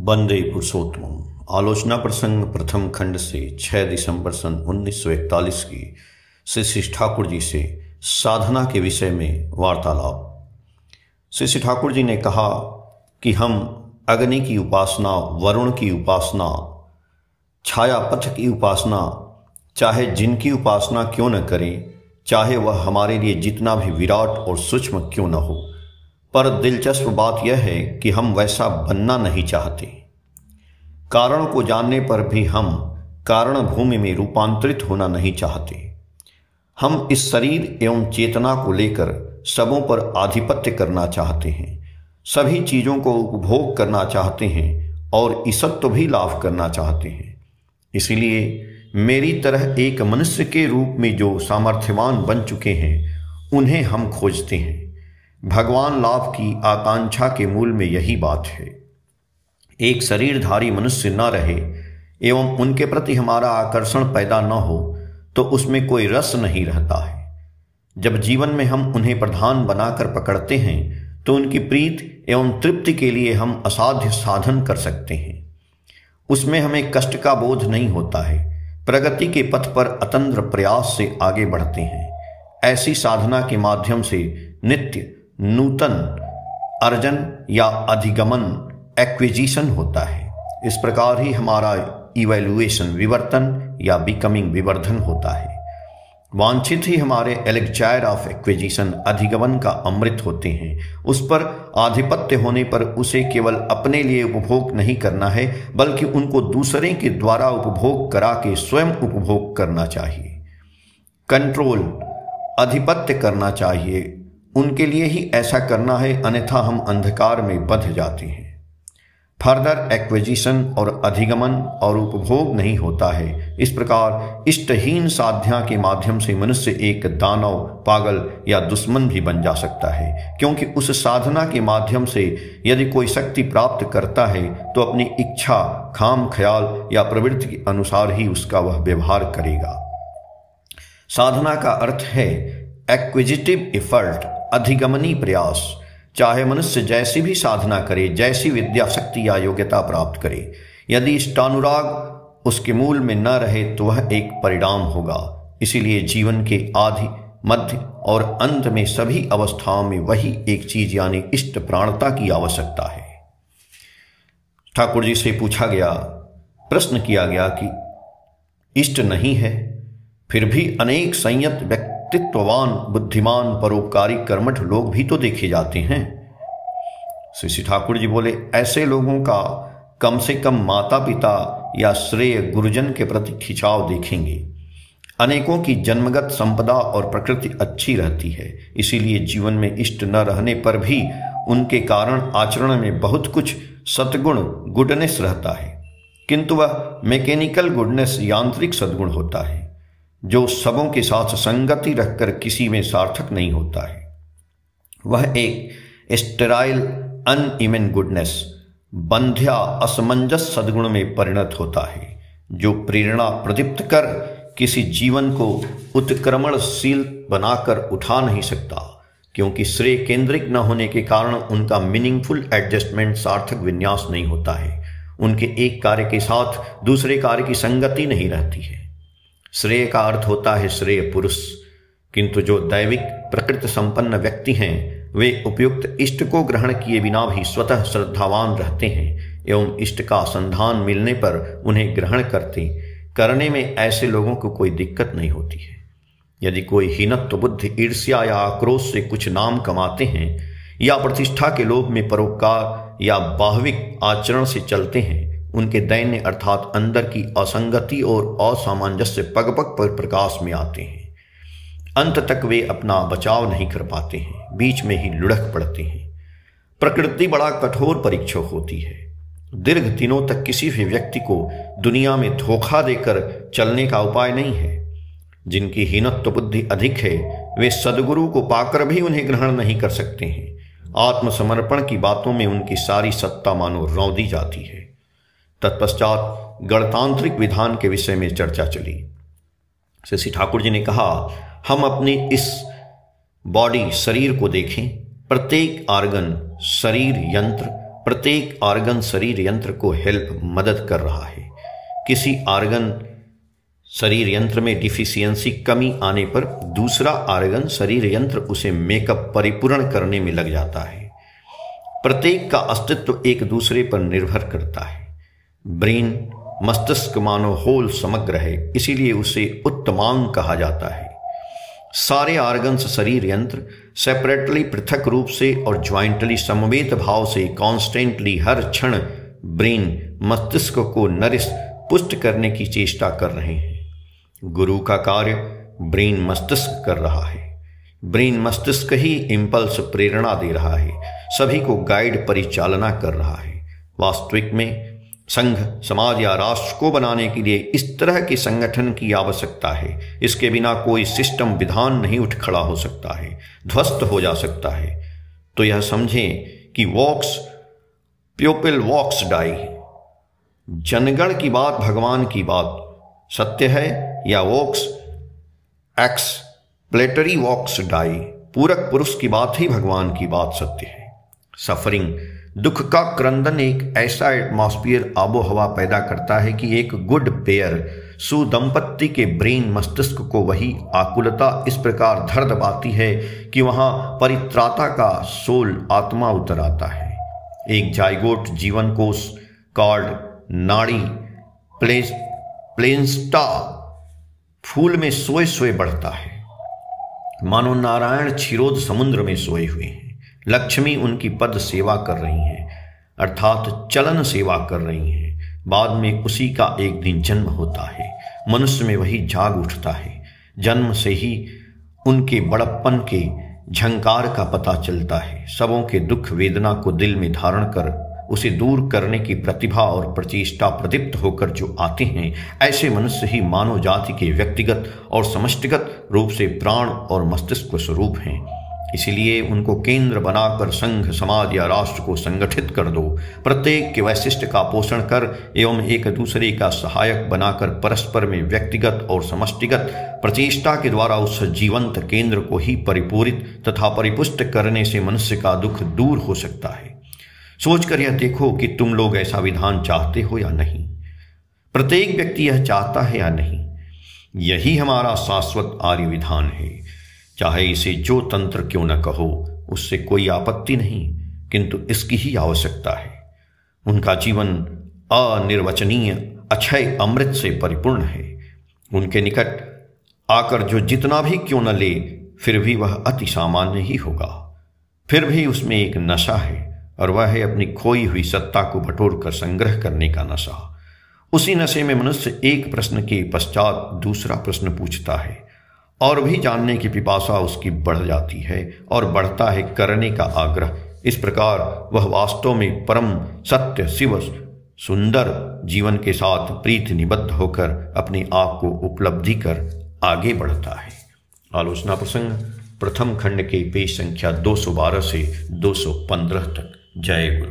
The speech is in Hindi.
वंदे पुरुषोत्तम। आलोचना प्रसंग प्रथम खंड से 6 दिसंबर सन 1941 की श्री ठाकुर जी से साधना के विषय में वार्तालाप। श्री ठाकुर जी ने कहा कि हम अग्नि की उपासना, वरुण की उपासना, छायापथ की उपासना, चाहे जिनकी उपासना क्यों न करें, चाहे वह हमारे लिए जितना भी विराट और सूक्ष्म क्यों न हो, पर दिलचस्प बात यह है कि हम वैसा बनना नहीं चाहते। कारण को जानने पर भी हम कारण भूमि में रूपांतरित होना नहीं चाहते। हम इस शरीर एवं चेतना को लेकर सबों पर आधिपत्य करना चाहते हैं, सभी चीज़ों को उपभोग करना चाहते हैं और ईसत्व भी लाभ करना चाहते हैं। इसलिए मेरी तरह एक मनुष्य के रूप में जो सामर्थ्यवान बन चुके हैं, उन्हें हम खोजते हैं। भगवान लाभ की आकांक्षा के मूल में यही बात है। एक शरीरधारी मनुष्य न रहे एवं उनके प्रति हमारा आकर्षण पैदा न हो तो उसमें कोई रस नहीं रहता है। जब जीवन में हम उन्हें प्रधान बनाकर पकड़ते हैं तो उनकी प्रीत एवं तृप्ति के लिए हम असाध्य साधन कर सकते हैं। उसमें हमें कष्ट का बोध नहीं होता है, प्रगति के पथ पर अतंद्र प्रयास से आगे बढ़ते हैं। ऐसी साधना के माध्यम से नित्य नूतन अर्जन या अधिगमन एक्विजिशन होता है। इस प्रकार ही हमारा इवैल्यूएशन विवर्तन या बिकमिंग विवर्धन होता है। वांछित ही हमारे एलेक्चायर ऑफ एक्विजिशन अधिगमन का अमृत होते हैं। उस पर आधिपत्य होने पर उसे केवल अपने लिए उपभोग नहीं करना है, बल्कि उनको दूसरे के द्वारा उपभोग करा के स्वयं उपभोग करना चाहिए। कंट्रोल, आधिपत्य करना चाहिए, उनके लिए ही ऐसा करना है, अन्यथा हम अंधकार में बंध जाते हैं। फर्दर एक्विजिशन और अधिगमन और उपभोग नहीं होता है। इस प्रकार इष्टहीन साधना के माध्यम से मनुष्य एक दानव, पागल या दुश्मन भी बन जा सकता है, क्योंकि उस साधना के माध्यम से यदि कोई शक्ति प्राप्त करता है तो अपनी इच्छा, खाम ख्याल या प्रवृत्ति के अनुसार ही उसका वह व्यवहार करेगा। साधना का अर्थ है एक्विजिटिव एफर्ट, अधिगमनी प्रयास। चाहे मनुष्य जैसी भी साधना करे, जैसी विद्या, शक्ति या योग्यता प्राप्त करे, यदि इष्टानुराग उसके मूल में न रहे तो वह एक परिणाम होगा। इसीलिए जीवन के आदि, मध्य और अंत में सभी अवस्थाओं में वही एक चीज यानी इष्ट प्राणता की आवश्यकता है। ठाकुर जी से पूछा गया, प्रश्न किया गया कि इष्ट नहीं है, फिर भी अनेक संयत व्यक्तित्ववान, बुद्धिमान, परोपकारी, कर्मठ लोग भी तो देखे जाते हैं। श्री ठाकुर जी बोले, ऐसे लोगों का कम से कम माता पिता या श्रेय गुरुजन के प्रति खिंचाव देखेंगे। अनेकों की जन्मगत संपदा और प्रकृति अच्छी रहती है, इसीलिए जीवन में इष्ट न रहने पर भी उनके कारण आचरण में बहुत कुछ सद्गुण, गुडनेस रहता है, किंतु वह मैकेनिकल गुडनेस, यांत्रिक सद्गुण होता है, जो सबों के साथ संगति रखकर किसी में सार्थक नहीं होता है। वह एक स्टेराइल अनइवन गुडनेस, बंध्या असमंजस सद्गुण में परिणत होता है, जो प्रेरणा प्रदीप्त कर किसी जीवन को उत्क्रमणशील बनाकर उठा नहीं सकता, क्योंकि श्रेय केंद्रित न होने के कारण उनका मीनिंगफुल एडजस्टमेंट, सार्थक विन्यास नहीं होता है। उनके एक कार्य के साथ दूसरे कार्य की संगति नहीं रहती है। श्रेय का अर्थ होता है श्रेय पुरुष, किंतु जो दैविक प्रकृति संपन्न व्यक्ति हैं वे उपयुक्त इष्ट को ग्रहण किए बिना भी स्वतः श्रद्धावान रहते हैं एवं इष्ट का संधान मिलने पर उन्हें ग्रहण करने में ऐसे लोगों को कोई दिक्कत नहीं होती है। यदि कोई हीनत्व बुद्धि, ईर्ष्या या आक्रोश से कुछ नाम कमाते हैं या प्रतिष्ठा के लोभ में परोपकार या बाह्विक आचरण से चलते हैं, उनके दैन्य अर्थात अंदर की असंगति और असामंजस्य पग पग पर प्रकाश में आते हैं। अंत तक वे अपना बचाव नहीं कर पाते हैं, बीच में ही लुढ़क पड़ते हैं। प्रकृति बड़ा कठोर परीक्षक होती है। दीर्घ दिनों तक किसी भी व्यक्ति को दुनिया में धोखा देकर चलने का उपाय नहीं है। जिनकी हीनत्व बुद्धि अधिक है वे सद्गुरु को पाकर भी उन्हें ग्रहण नहीं कर सकते हैं। आत्मसमर्पण की बातों में उनकी सारी सत्ता मानो रौंदी जाती है। तत्पश्चात गणतांत्रिक विधान के विषय में चर्चा चली। श्री ठाकुर जी ने कहा, हम अपनी इस बॉडी शरीर को देखें, प्रत्येक आर्गन शरीर यंत्र को हेल्प मदद कर रहा है। किसी आर्गन शरीर यंत्र में डिफिशियंसी कमी आने पर दूसरा आर्गन शरीर यंत्र उसे मेकअप परिपूर्ण करने में लग जाता है। प्रत्येक का अस्तित्व एक दूसरे पर निर्भर करता है। ब्रेन मस्तिष्क मानो होल समग्र है, इसीलिए उसे उत्तमांग कहा जाता है। सारे आर्गन्स शरीर यंत्र सेपरेटली पृथक रूप से और ज्वाइंटली समवेत भाव से कॉन्स्टेंटली हर क्षण ब्रेन मस्तिष्क को नरिश पुष्ट करने की चेष्टा कर रहे हैं। गुरु का कार्य ब्रेन मस्तिष्क कर रहा है। ब्रेन मस्तिष्क ही इम्पल्स प्रेरणा दे रहा है, सभी को गाइड परिचालना कर रहा है। वास्तविक में संघ, समाज या राष्ट्र को बनाने के लिए इस तरह के संगठन की आवश्यकता है। इसके बिना कोई सिस्टम विधान नहीं उठ खड़ा हो सकता है, ध्वस्त हो जा सकता है। तो यह समझें कि वॉक्स प्योपिल वॉक्स डाई, जनगण की बात भगवान की बात सत्य है, या वॉक्स एक्स प्लेटरी वॉक्स डाई, पूरक पुरुष की बात ही भगवान की बात सत्य है। सफरिंग, दुख का क्रंदन एक ऐसा एटमॉस्फियर आबो हवा पैदा करता है कि एक गुड पेयर सुदंपत्ति के ब्रेन मस्तिष्क को वही आकुलता इस प्रकार धर दबाती है कि वहां परित्राता का सोल आत्मा उतर आता है। एक जाइगोट जीवन कोष कार्ड नाड़ी प्लेन्स्टा फूल में सोए सोए बढ़ता है, मानो नारायण क्षीरोद समुद्र में सोए हुए हैं। लक्ष्मी उनकी पद सेवा कर रही हैं, अर्थात चलन सेवा कर रही हैं। बाद में उसी का एक दिन जन्म होता है, मनुष्य में वही जाग उठता है। जन्म से ही उनके बड़प्पन के झंकार का पता चलता है। सबों के दुख वेदना को दिल में धारण कर उसे दूर करने की प्रतिभा और प्रचेष्टा प्रदीप्त होकर जो आते हैं, ऐसे मनुष्य ही मानव जाति के व्यक्तिगत और समष्टिगत रूप से प्राण और मस्तिष्क स्वरूप हैं। इसीलिए उनको केंद्र बनाकर संघ, समाज या राष्ट्र को संगठित कर दो। प्रत्येक के वैशिष्ट्य का पोषण कर एवं एक दूसरे का सहायक बनाकर परस्पर में व्यक्तिगत और समष्टिगत प्रचेष्टा के द्वारा उस जीवंत केंद्र को ही परिपूरित तथा परिपुष्ट करने से मनुष्य का दुख दूर हो सकता है। सोचकर यह देखो कि तुम लोग ऐसा विधान चाहते हो या नहीं। प्रत्येक व्यक्ति यह चाहता है या नहीं। यही हमारा शाश्वत आर्य विधान है। चाहे इसे जो तंत्र क्यों न कहो, उससे कोई आपत्ति नहीं, किंतु इसकी ही आवश्यकता है। उनका जीवन अनिर्वचनीय अक्षय अमृत से परिपूर्ण है। उनके निकट आकर जो जितना भी क्यों न ले, फिर भी वह अति सामान्य ही होगा। फिर भी उसमें एक नशा है, और वह है अपनी खोई हुई सत्ता को बटोर कर संग्रह करने का नशा। उसी नशे में मनुष्य एक प्रश्न के पश्चात दूसरा प्रश्न पूछता है, और भी जानने की पिपासा उसकी बढ़ जाती है, और बढ़ता है करने का आग्रह। इस प्रकार वह वास्तव में परम सत्य शिव सुंदर जीवन के साथ प्रीति निबद्ध होकर अपने आप को उपलब्धि कर आगे बढ़ता है। आलोचना प्रसंग प्रथम खंड के पेज संख्या 212 से 215 तक। जय गुरु।